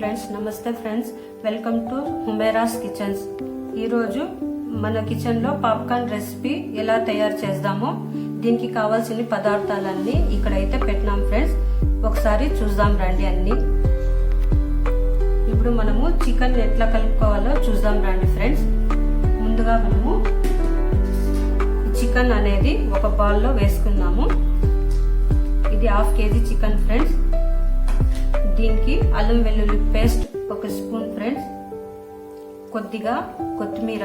Friends, నమస్తే friends, welcome to Humera's kitchens. ఈరోజు మన కిచెన్లో పాప్కార్న్ రెసిపీ ఎలా తయారు చేద్దామో దీనికి కావాల్సిన పదార్థాలన్నీ ఇక్కడైతే పెట్టినాం ఫ్రెండ్స్. ఒకసారి చూద్దాం రండి అన్ని. ఇప్పుడు మనము చికెన్ ఎట్లా కలుపుకోవాలో చూద్దాం రండి ఫ్రెండ్స్. ముందుగా మనము చికెన్ అనేది ఒక బౌల్లో వేసుకుందాము. ఇది 1/2 kg చికెన్ ఫ్రెండ్స్. దీనికి అల్లం వెల్లుల్లి పేస్ట్ 1 స్పూన్ ఫ్రెండ్స్, కొద్దిగా కొత్తిమీర,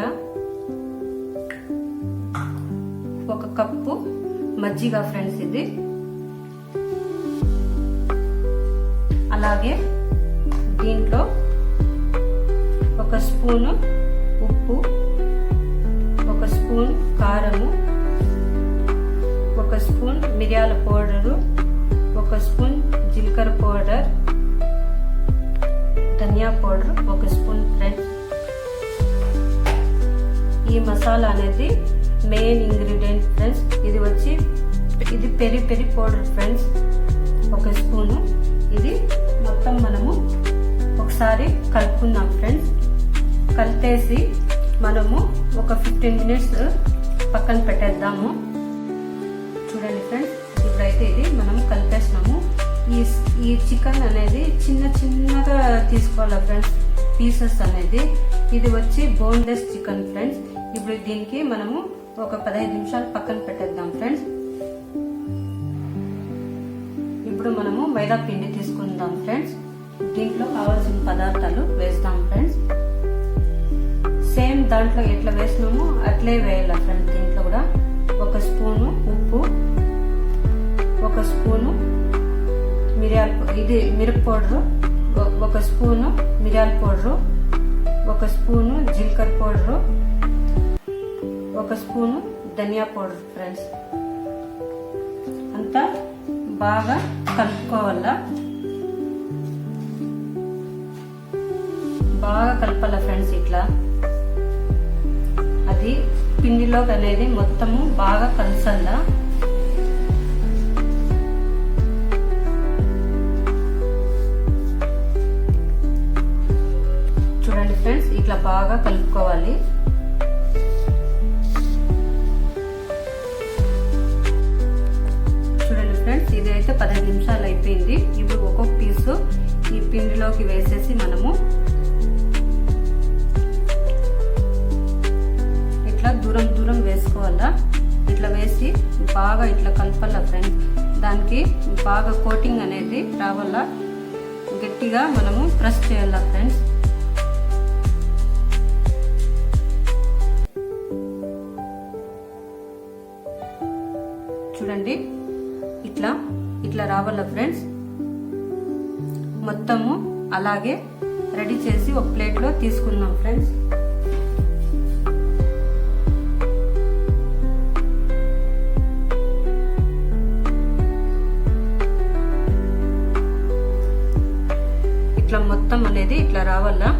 1 కప్పు మజ్జిగ ఫ్రెండ్స్ ఇది. అలాగే దీంట్లో 1 స్పూను ఉప్పు, 1 స్పూన్ కారము, 1 స్పూన్ మిరియాల పౌడరు, 1 స్పూన్ జీలకర్ర పౌడర్, ధనియా పౌడర్ 1 స్పూన్ ఫ్రెండ్స్. ఈ మసాలా అనేది మెయిన్ ఇంగ్రీడియంట్ ఫ్రెండ్స్. ఇది పెరి పౌడర్ ఫ్రెండ్స్ 1 స్పూను. ఇది మొత్తం మనము ఒకసారి కలుపుకుందాం ఫ్రెండ్స్. కలిపేసి మనము ఒక 15 మినిట్స్ పక్కన పెట్టేద్దాము. చూడండి ఫ్రెండ్స్, ఇప్పుడైతే ఇది మనం కలిపేసినాము. ఈ చికెన్ అనేది చిన్నగా తీసుకోవాలి ఫ్రెండ్స్, పీసెస్ అనేది. ఇది వచ్చి బోన్లెస్ చికెన్ ఫ్రెండ్స్. ఇప్పుడు దీనికి మనము ఒక 15 నిమిషాలు పక్కన పెట్టేద్దాం ఫ్రెండ్స్. ఇప్పుడు మనము మైదా పిండి తీసుకుందాం ఫ్రెండ్స్. దీంట్లో కావాల్సిన పదార్థాలు వేస్తాం ఫ్రెండ్స్. సేమ్ దాంట్లో ఎట్లా వేసినామో అట్లే వేయాలి ఫ్రెండ్స్. దీంట్లో కూడా 1 స్పూను ఉప్పు, 1 స్పూను మిరప పౌడరు, 1 స్పూను మిరియాల పౌడరు, 1 స్పూను జీలకర్ర పౌడరు, 1 స్పూను ధనియా పౌడర్ ఫ్రెండ్స్. అంతా బాగా కలుపుకోవాలా, బాగా కలపాల ఫ్రెండ్స్. ఇట్లా అది పిండిలో అనేది మొత్తము బాగా కలిసల్లా. చూడండి ఫ్రెండ్స్, ఇట్లా బాగా కలుపుకోవాలి. చూడండి ఫ్రెండ్స్, ఇది అయితే 15 నిమిషాలు అయిపోయింది. ఇప్పుడు ఒక్కొక్క పీసు ఈ పిండిలోకి వేసేసి మనము ఇట్లా దూరం వేసుకోవాలా. ఇట్లా వేసి బాగా ఇట్లా కలపాల ఫ్రెండ్స్. దానికి బాగా కోటింగ్ అనేది రావాలా. గట్టిగా మనము ప్రెస్ చేయాలా ఫ్రెండ్స్. చూడండి, ఇట్లా రావాల ఫ్రెండ్స్. మొత్తము అలాగే రెడీ చేసి ఒక ప్లేట్లో తీసుకుందాం ఫ్రెండ్స్. ఇట్లా మొత్తం అనేది ఇట్లా రావాలా.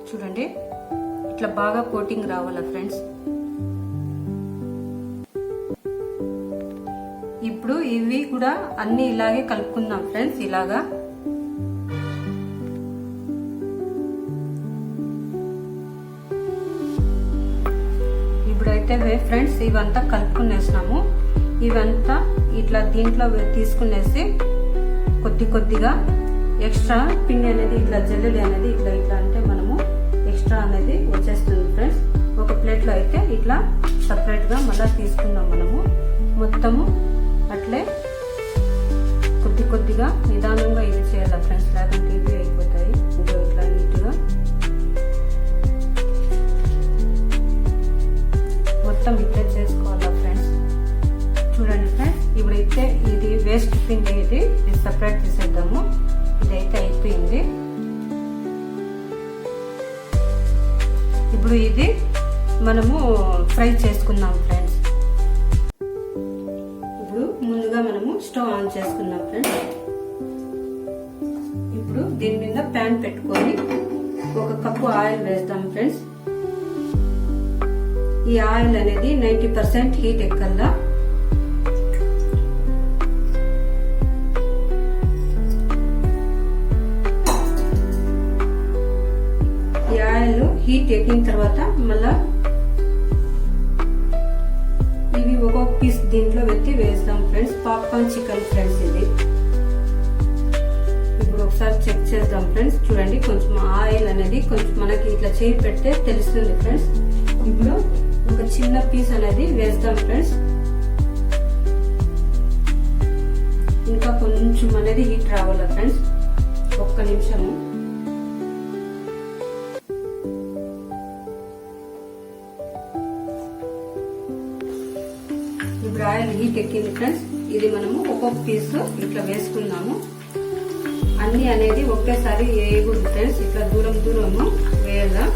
చూడండి, ఇట్లా బాగా కోటింగ్ రావాలా ఫ్రెండ్స్. ఇప్పుడు ఇవి కూడా అన్ని ఇలాగే కలుపుకుందాం ఫ్రెండ్స్. ఇలాగా ఇప్పుడైతే ఫ్రెండ్స్ ఇవంతా కలుపుకునేసినాము. ఇవంతా ఇట్లా దీంట్లో తీసుకునేసి కొద్దిగా ఎక్స్ట్రా పిండి అనేది ఇట్లా జల్లుడి అనేది ఇట్లా అంటే మనము ఎక్స్ట్రా అనేది వచ్చేస్తుంది ఫ్రెండ్స్. ఒక ప్లేట్లో అయితే ఇట్లా సపరేట్ గా మళ్ళీ తీసుకుందాం మనము. మొత్తము అట్లే కొద్దిగా నిదానంగా ఇది చేయాలి ఫ్రెండ్స్, లేకుంటే ఇవి అయిపోతాయి. ఇట్లా నీట్గా మొత్తం ఇట్లా చేసుకోవాలా ఫ్రెండ్స్. చూడండి ఫ్రెండ్స్, ఇప్పుడైతే ఇది వేస్ట్ పిండి ఇది సపరేట్ చేసేద్దాము. ఇదైతే అయిపోయింది. ఇప్పుడు ఇది మనము ఫ్రై చేసుకుందాం ఫ్రెండ్స్. ఇప్పుడు ముందుగా మనము స్టవ్ ఆన్ చేసుకుందాం ఫ్రెండ్స్. ఇప్పుడు దీని మీద ప్యాన్ పెట్టుకొని 1 కప్పు ఆయిల్ వేస్తాం ఫ్రెండ్స్. ఈ ఆయిల్ అనేది 90% హీట్ ఎక్కల్లా. ఈ ఆయిల్ హీట్ ఎక్కిన తర్వాత మళ్ళా ఇవి ఒక్కొక్క పీస్ దీంట్లో పెట్టి వేస్తాం ఫ్రెండ్స్. పాప్కార్న్ చికెన్ ఫ్రెండ్స్ ఇది. ఇప్పుడు ఒకసారి చెక్ చేద్దాం ఫ్రెండ్స్. చూడండి కొంచెం ఆయిల్ అనేది కొంచెం మనకి ఇట్లా చేయి పెడితే తెలుస్తుంది ఫ్రెండ్స్. ఇప్పుడు ఒక చిన్న పీస్ అనేది వేస్తాం ఫ్రెండ్స్. ఇంకా కొంచెం అనేది హీట్ రావాలా ఫ్రెండ్స్. ఒక్క నిమిషము. ఇప్పుడు ఆయిల్ హీట్ ఎక్కింది ఫ్రెండ్స్. ఇది మనము ఒక్కొక్క పీస్ ఇట్లా వేసుకున్నాము. అన్ని అనేది ఒకేసారి వేయకూడదు ఫ్రెండ్స్. ఇట్లా దూరము వేయాలా.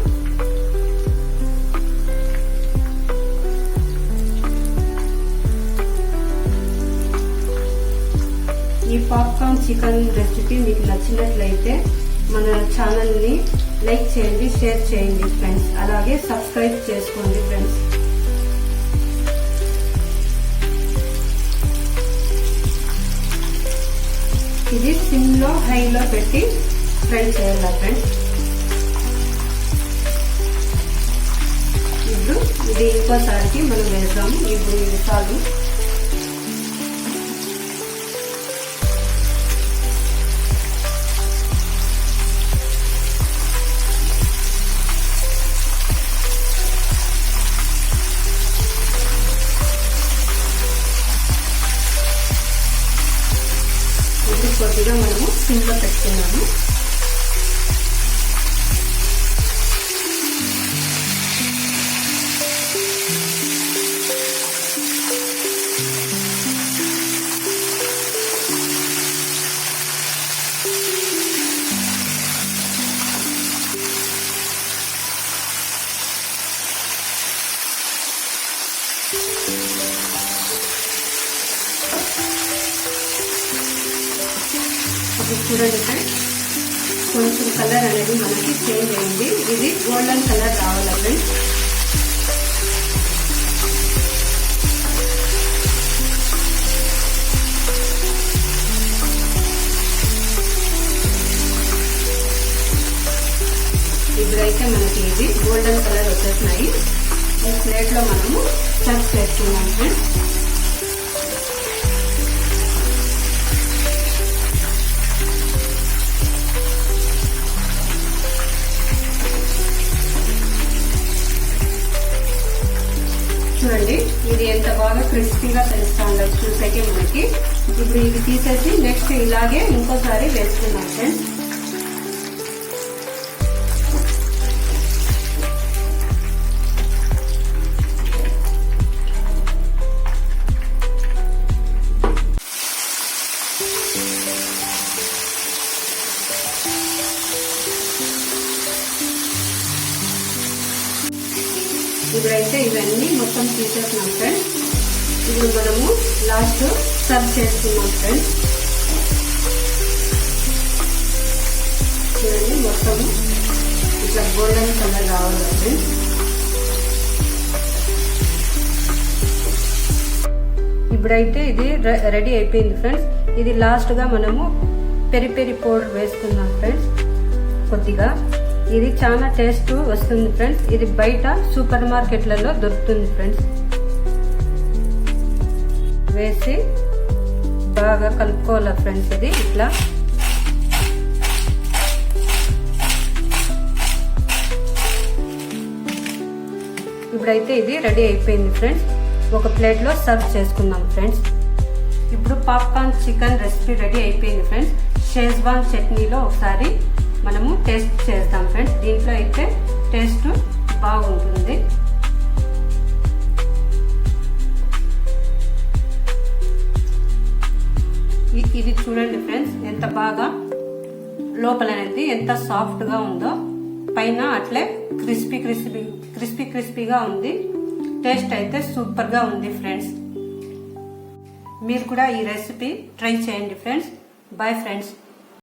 ఈ పాప్కార్న్ చికెన్ రెసిపీ మీకు నచ్చినట్లయితే మన ఛానల్ ని లైక్ చేయండి, షేర్ చేయండి ఫ్రెండ్స్. అలాగే సబ్స్క్రైబ్ చేసుకోండి ఫ్రెండ్స్. ఇది సిమ్ లో హైలో పెట్టి ఫ్రై చేయాలి ఫ్రెండ్స్. ఇప్పుడు ఇది ఇంకోసారికి మనం వేద్దాము. ఇప్పుడు ఇది చాలు. కొద్దిగా మనము సిమ్ లో పెట్టుకున్నాము. చూడండి ఫ్రెండ్స్, కొంచెం కలర్ అనేది మనకి చేంజ్ అయింది. ఇది గోల్డెన్ కలర్ రావాలి ఫ్రెండ్స్. ఇప్పుడైతే మనకి ఇది గోల్డెన్ కలర్ వచ్చేసినాయి. ఈ ప్లేట్ లో మనము సర్వ్ చేసుకున్నాం ఫ్రెండ్స్. చూడండి ఇది ఎంత బాగా క్రిస్పీగా తెలుస్తుందో చూసేకి మనకి. ఇప్పుడు ఇది తీసేసి నెక్స్ట్ ఇలాగే ఇంకోసారి వేసుకున్నాం ఫ్రెండ్స్. ఇప్పుడైతే ఇవన్నీ మొత్తం తీసేస్తున్నాం ఫ్రెండ్స్. ఇప్పుడు మనము లాస్ట్ సర్వ్ చేసుకున్నాం ఫ్రెండ్స్. చూడండి మొత్తం ఇట్లా గోల్డెన్ కలర్ రావాలి ఫ్రెండ్స్. ఇప్పుడైతే ఇది రెడీ అయిపోయింది ఫ్రెండ్స్. ఇది లాస్ట్ గా మనము పెరి పెరి పౌడర్ వేసుకుందాం ఫ్రెండ్స్. కొద్దిగా ఇది చాలా టేస్ట్ వస్తుంది ఫ్రెండ్స్. ఇది బయట సూపర్ మార్కెట్లలో దొరుకుతుంది ఫ్రెండ్స్. వేసి బాగా కలుపుకోవాలా ఫ్రెండ్స్. ఇది ఇట్లా ఇప్పుడైతే ఇది రెడీ అయిపోయింది ఫ్రెండ్స్. ఒక ప్లేట్ లో సర్వ్ చేసుకుందాం ఫ్రెండ్స్. ఇప్పుడు పాప్కార్న్ చికెన్ రెసిపీ రెడీ అయిపోయింది ఫ్రెండ్స్. షేజ్వాన్ చట్నీలో ఒకసారి మనము టేస్ట్ చేద్దాం ఫ్రెండ్స్. దీంట్లో అయితే టేస్ట్ బాగుంటుంది. ఇది చూడండి ఫ్రెండ్స్ ఎంత బాగా లోపల అనేది ఎంత సాఫ్ట్ గా ఉందో, పైన అట్లే క్రిస్పీగా ఉంది. టేస్ట్ అయితే సూపర్ గా ఉంది ఫ్రెండ్స్. మీరు కూడా ఈ రెసిపీ ట్రై చేయండి ఫ్రెండ్స్. Bye friends.